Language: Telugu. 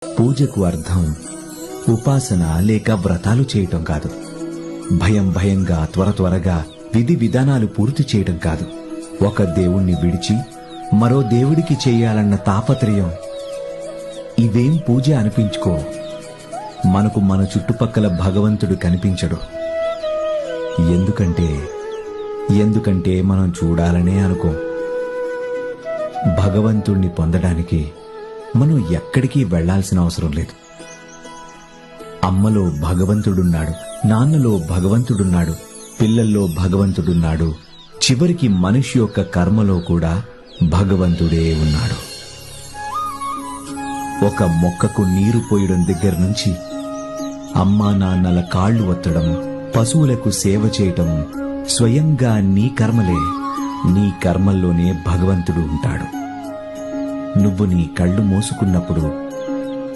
పూజకు అర్థం ఉపాసన లేక వ్రతాలు చేయటం కాదు. భయంగా త్వరగా విధి విధానాలు పూర్తి చేయటం కాదు. ఒక దేవుణ్ణి విడిచి మరో దేవుడికి చెయ్యాలన్న తాపత్రయం ఇవేం పూజ అనిపించుకో. మనకు మన చుట్టుపక్కల భగవంతుడు కనిపించడు. ఎందుకంటే మనం చూడాలనే అనుకో. భగవంతుణ్ణి పొందడానికి మనం ఎక్కడికి వెళ్లాల్సిన అవసరం లేదు. అమ్మలో భగవంతుడున్నాడు, నాన్నలో భగవంతుడున్నాడు, పిల్లల్లో భగవంతుడున్నాడు, చివరికి మనిషి యొక్క కర్మలో కూడా భగవంతుడే ఉన్నాడు. ఒక మొక్కకు నీరు పోయడం దగ్గర నుంచి అమ్మా నాన్నల కాళ్లు ఒత్తడం, పశువులకు సేవ చేయటం స్వయంగా నీ కర్మలే. నీ కర్మల్లోనే భగవంతుడు ఉంటాడు. నువ్వు నీ కళ్ళు మూసుకున్నప్పుడు